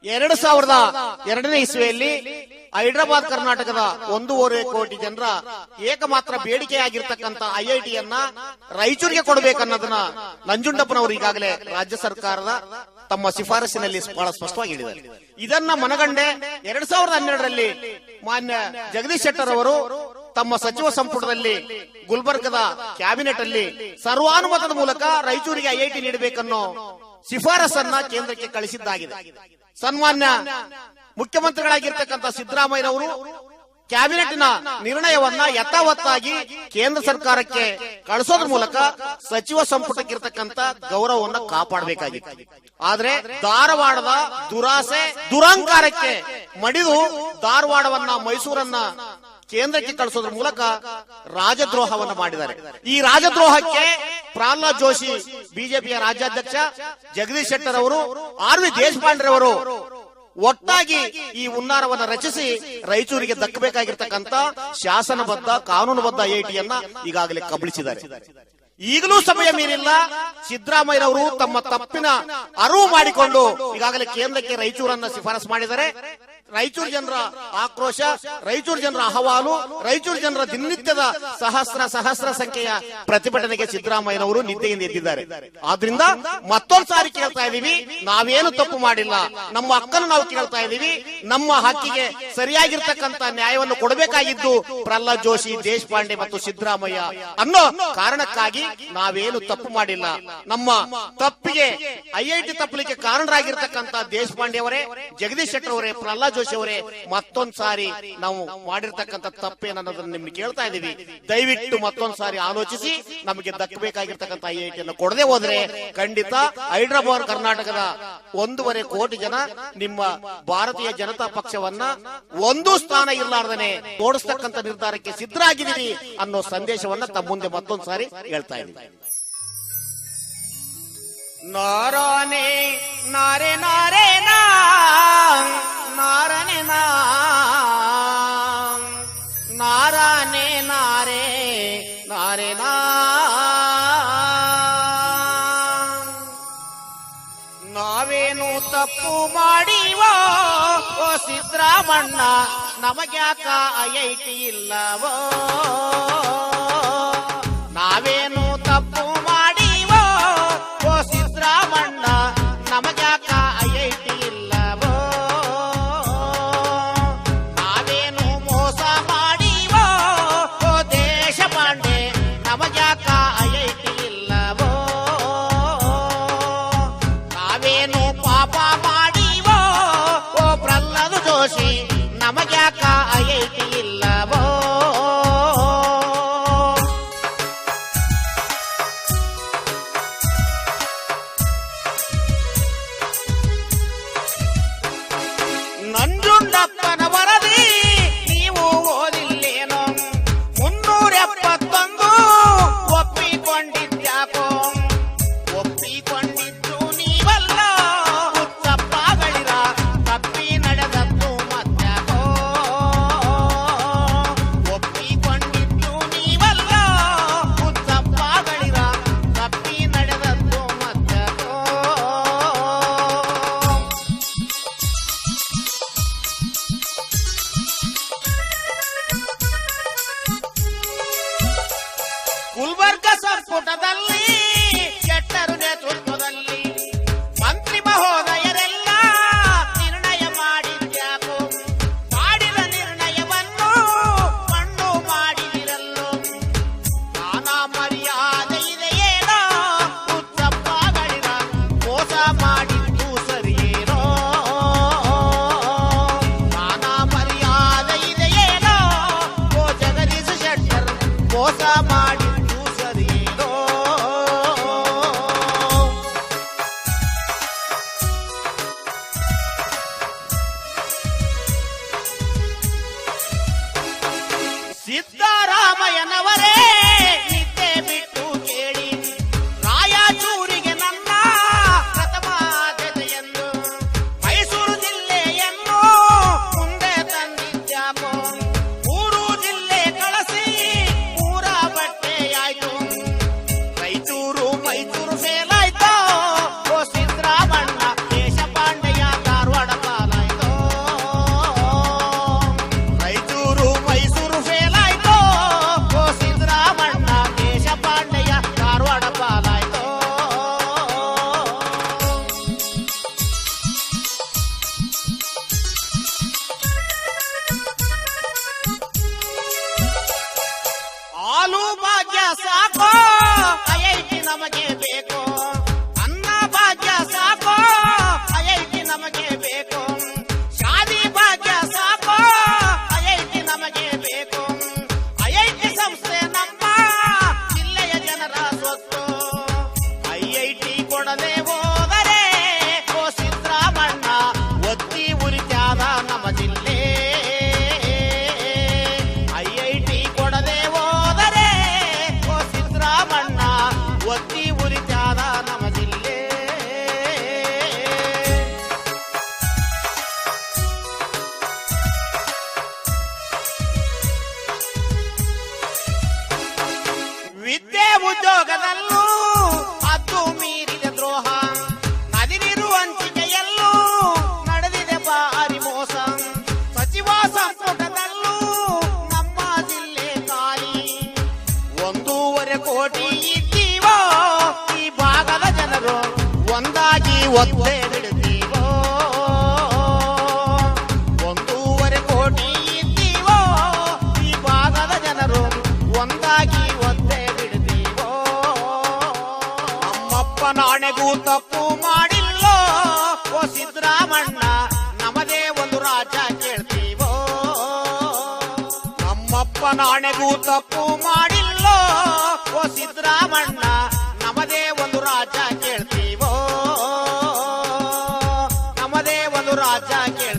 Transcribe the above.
2002ನೇ ಇಸ್ವಿಯಲ್ಲಿ ಹೈದರಾಬಾದ್ ಕರ್ನಾಟಕದ 1.5 ಕೋಟಿ ಜನರ ಏಕಮಾತ್ರ ಬೇಡಿಕೆಯಾಗಿರ್ತಕ್ಕಂಥ ಐಐಟಿಯನ್ನ ರಾಯಚೂರಿಗೆ ಕೊಡಬೇಕನ್ನೋದನ್ನ ನಂಜುಂಡಪ್ಪನವರು ಈಗಾಗಲೇ ರಾಜ್ಯ ಸರ್ಕಾರದ ತಮ್ಮ ಶಿಫಾರಸಿನಲ್ಲಿ ಬಹಳ ಸ್ಪಷ್ಟವಾಗಿ ಹೇಳಿದ್ದಾರೆ. ಇದನ್ನ ಮನಗಂಡೆ 2012ರಲ್ಲಿ ಮಾನ್ಯ ಜಗದೀಶ್ ಶೆಟ್ಟರ್ ಅವರು ತಮ್ಮ ಸಚಿವ ಸಂಪುಟದಲ್ಲಿ ಗುಲ್ಬರ್ಗದ ಕ್ಯಾಬಿನೆಟ್ ಅಲ್ಲಿ ಸರ್ವಾನುಮತದ ಮೂಲಕ ರಾಯಚೂರಿಗೆ ಐಐಟಿ ನೀಡಬೇಕನ್ನೋ ಶಿಫಾರಸನ್ನ ಕೇಂದ್ರಕ್ಕೆ ಕಳಿಸಿದ್ದಾಗಿದೆ. ಸನ್ಮಾನ್ಯ ಮುಖ್ಯಮಂತ್ರಿಗಳಾಗಿರ್ತಕ್ಕಂಥ ಸಿದ್ದರಾಮಯ್ಯನವರು ಕ್ಯಾಬಿನೆಟ್ನ ನಿರ್ಣಯವನ್ನ ಯಥಾವತ್ತಾಗಿ ಕೇಂದ್ರ ಸರ್ಕಾರಕ್ಕೆ ಕಳಿಸೋದ್ರ ಮೂಲಕ ಸಚಿವ ಸಂಪುಟಕ್ಕಿರ್ತಕ್ಕಂಥ ಗೌರವವನ್ನ ಕಾಪಾಡಬೇಕಾಗಿತ್ತು. ಆದ್ರೆ ಧಾರವಾಡದ ದುರಾಸೆ ದುರಹಂಕಾರಕ್ಕೆ ಮಡಿದು ಧಾರವಾಡವನ್ನ ಮೈಸೂರನ್ನ ಕೇಂದ್ರಕ್ಕೆ ಕಳಿಸೋದ್ರ ಮೂಲಕ ರಾಜದ್ರೋಹವನ್ನು ಮಾಡಿದ್ದಾರೆ. ಈ ರಾಜದ್ರೋಹಕ್ಕೆ ಪ್ರಹ್ಲಾದ್ ಜೋಶಿ ಬಿಜೆಪಿಯ ರಾಜ್ಯಾಧ್ಯಕ್ಷ, ಜಗದೀಶ್ ಶೆಟ್ಟರ್ ಅವರು, ಆರ್ ವಿ ದೇಶಪಾಂಡೆ ಅವರು ಒಟ್ಟಾಗಿ ಈ ಹುನ್ನಾರವನ್ನು ರಚಿಸಿ ರಾಯಚೂರಿಗೆ ದಕ್ಕಬೇಕಾಗಿರ್ತಕ್ಕಂಥ ಶಾಸನಬದ್ಧ ಕಾನೂನುಬದ್ಧ ಐಐಟಿಯನ್ನ ಈಗಾಗಲೇ ಕಬಳಿಸಿದ್ದಾರೆ. ಈಗಲೂ ಸಮಯ ಮೀರಿಲ್ಲ. ಸಿದ್ದರಾಮಯ್ಯನವರು ತಮ್ಮ ತಪ್ಪಿನ ಅರಿವು ಮಾಡಿಕೊಂಡು ಈಗಾಗಲೇ ಕೇಂದ್ರಕ್ಕೆ ರಾಯಚೂರನ್ನ ಶಿಫಾರಸು ಮಾಡಿದ್ದಾರೆ. ರಾಯಚೂರು ಜನರ ಆಕ್ರೋಶ, ರಾಯಚೂರು ಜನರ ಅಹವಾಲು, ರಾಯಚೂರು ಜನರ ದಿನನಿತ್ಯದ ಸಹಸ್ರ ಸಂಖ್ಯೆಯ ಪ್ರತಿಭಟನೆಗೆ ಸಿದ್ದರಾಮಯ್ಯನವರು ನಿದ್ದೆಯಿಂದ ಎದ್ದಿದ್ದಾರೆ. ಆದ್ರಿಂದ ಮತ್ತೊಂದು ಸಾರಿ ಕೇಳ್ತಾ ಇದೀವಿ, ನಾವೇನು ತಪ್ಪು ಮಾಡಿಲ್ಲ, ನಮ್ಮ ಹಕ್ಕನ್ನು ನಾವು ಕೇಳ್ತಾ ಇದೀವಿ. ನಮ್ಮ ಹಕ್ಕಿಗೆ ಸರಿಯಾಗಿರ್ತಕ್ಕಂಥ ನ್ಯಾಯವನ್ನು ಕೊಡಬೇಕಾಗಿದ್ದು ಪ್ರಹ್ಲಾದ್ ಜೋಶಿ, ದೇಶಪಾಂಡೆ ಮತ್ತು ಸಿದ್ದರಾಮಯ್ಯ ಅನ್ನೋ ಕಾರಣಕ್ಕಾಗಿ ನಾವೇನು ತಪ್ಪು ಮಾಡಿಲ್ಲ. ನಮ್ಮ ತಪ್ಪಿಗೆ ಐಐಟಿ ತಪ್ಪಲಿಕ್ಕೆ ಕಾರಣರಾಗಿರ್ತಕ್ಕಂಥ ದೇಶಪಾಂಡೆ ಅವರೇ, ಜಗದೀಶ್ ಶೆಟ್ಟರ್ ಅವರೇ, ಪ್ರಹ್ಲಾದ್ ಜೋಶಿ ಅವರೇ ಮತ್ತೊಂದ್ ಸಾರಿ ನಾವು ಮಾಡಿರ್ತಕ್ಕಂಥ ತಪ್ಪೇನನ್ನೋದನ್ನ ನಿಮ್ಗೆ ಕೇಳ್ತಾ ಇದೀವಿ. ದಯವಿಟ್ಟು ಮತ್ತೊಂದ್ ಸಾರಿ ಆಲೋಚಿಸಿ ನಮಗೆ ದಕ್ಕಬೇಕಾಗಿರ್ತಕ್ಕಂಥ ಐಐಟಿಯನ್ನು ಕೊಡದೆ ಹೋದ್ರೆ ಖಂಡಿತ ಹೈದರಾಬಾದ್ ಕರ್ನಾಟಕದ 1.5 ಕೋಟಿ ಜನ ನಿಮ್ಮ ಭಾರತೀಯ ಜನತಾ ಪಕ್ಷವನ್ನ ಒಂದು ಸ್ಥಾನ ಇರ್ಲಾರ್ದನೆ ತೋಡಿಸ್ತಕ್ಕಂಥ ನಿರ್ಧಾರಕ್ಕೆ ಸಿದ್ಧರಾಗಿದ್ದೀವಿ ಅನ್ನೋ ಸಂದೇಶವನ್ನ ತಮ್ಮ ಮುಂದೆ ಮತ್ತೊಂದ್ ಸಾರಿ ಹೇಳ್ತಾ ಇದ್ದೀವಿ. ನಾರಾನೆ ನಾರೆ ನಾರೆ ನಾರನೆ ನಾರಾನೆ ನಾರೆ ನಾರೆ ನಾವೇನು ತಪ್ಪು ಮಾಡಿವೋ ಓ ಸಿದ್ದರಾಮಣ್ಣ, ನಮಗ್ಯಾಕ ಐಐಟಿ ಇಲ್ಲವೋ? ನಾವೇನು ತಪ್ಪು ಮಾಡಿವೋ ಓ ಸಿದ್ದರಾಮಣ್ಣ, ನಮಗ್ಯಾಕ ಐಐಟಿ ಇಲ್ಲವೋ? ನಾವೇನು ಮೋಸ ಮಾಡಿವೋ ಓ ದೇಶಪಾಂಡೆ, ನಮಗ್ಯಾಕ ಐಐಟಿ ಇಲ್ಲವೋ? ನಾವೇನು ಪಾಪ ಮಾಡಿವೋ ಓ ಪ್ರಹ್ಲಾದ್ ಜೋಶಿ, ನಮಗ್ಯಾಕ ಐಐಟಿ ಇಲ್ಲವೋ? ನಂಜುಂಡಪ್ಪನ ವರದಿ ನೀವು ಓದಿಲ್ಲೇನೋ? 371 ಒಪ್ಪಿಕೊಂಡಿದ್ಯಾಕೋ? ಒಪ್ಪಿಕೊಂಡಿದ್ದು ನೀವಲ್ಲ, ಹುಚ್ಚಪ್ಪಗಳಿರ ತಪ್ಪಿ ನಡೆದದ್ದು ಮತ್ಯಾಕೋ? ಒಪ್ಪಿಕೊಂಡಿದ್ದು ನೀವಲ್ಲ, ಹುಚ್ಚಪ್ಪಗಳಿರ ತಪ್ಪಿ ನಡೆದದ್ದು ಮತ್ಯಾಕೋ? ಗುಲ್ಬರ್ಗ ಸಂಪುಟದಲ್ಲಿ ಶೆಟ್ಟರ್ ನೇತೃತ್ವದಲ್ಲಿ ಮಂತ್ರಿ ಮಹೋದಯರೆಲ್ಲ ನಿರ್ಣಯ ಮಾಡಿದ್ಯಾಕೋ? ಮಾಡಿದ ನಿರ್ಣಯವನ್ನು ಮಣ್ಣು ಮಾಡಿದಿರಲ್ಲೋ? ನಾನಾ ಮರ್ಯಾದೆ ಇದೆಯೇನೋ? ಹುಚ್ಚಪ್ಪಗಳಿರ ಮೋಸ ಮಾಡಿದ್ದು ಸರಿಯೇನೋ? ನಾನಾ ಮರ್ಯಾದೆ ಇದೆಯೇನೋ? ಓ ಜಗದೀಶ್ ಶೆಟ್ಟರ್ ಮೋಸ ಮಾಡಿದ್ದು ಸರಿಯೇನೋ? ಸಿದ್ದರಾಮಯ್ಯನವರೇ ನಿದ್ದೆ ಬಿಟ್ಟು ಕೇಳಿ, ರಾಯಚೂರಿಗೆ ನನ್ನ ಪ್ರಥಮ ಆದ್ಯತೆಯನ್ನು ಮೈಸೂರು ಜಿಲ್ಲೆಯನ್ನು ಮುಂದೆ ತಂದಿದ್ಯಾಕೋ? 3 ಜಿಲ್ಲೆ ಕಳಿಸಿ ಪೂರ ಬಟ್ಟೆಯಾಯ್ತು, ರಾಯಚೂರು ಮೈಸೂರು ಫೇಲಾಯ್ತು. ಓ ಸಿದ್ದರಾಮಣ್ಣ, ದೇಶಪಾಂಡೆಯ ಧಾರವಾಡ ಒದ್ದೆ ಬಿಡ್ತೀವೋ 1.5 ಕೋಟಿ ಇದ್ದೀವೋ ಈ ಭಾಗದ ಜನರು ಒಂದಾಗಿ ಒದ್ದೆ ಬಿಡ್ತೀವೋ ನಮ್ಮಪ್ಪ ನಾಣೆಗೂ ತಪ್ಪು ಮಾಡಿಲ್ಲೋ ಓ ಸಿದ್ದರಾಮಣ್ಣ ನಮದೇ ಒಂದು ರಾಜ್ಯ ಕೇಳ್ತೀವೋ ನಮ್ಮಪ್ಪ ನಾಣೆಗೂ ತಪ್ಪು ಮಾಡಿಲ್ಲೋ ಓ ಸಿದ್ದರಾಮಣ್ಣ ನಮದೇ ಒಂದು ರಾಜ್ಯ ಕೇಳ್ತೀವೋ ನಮದೇ ಒಂದು ರಾಜ್ಯ ಕೇಳ್ತೀವೋ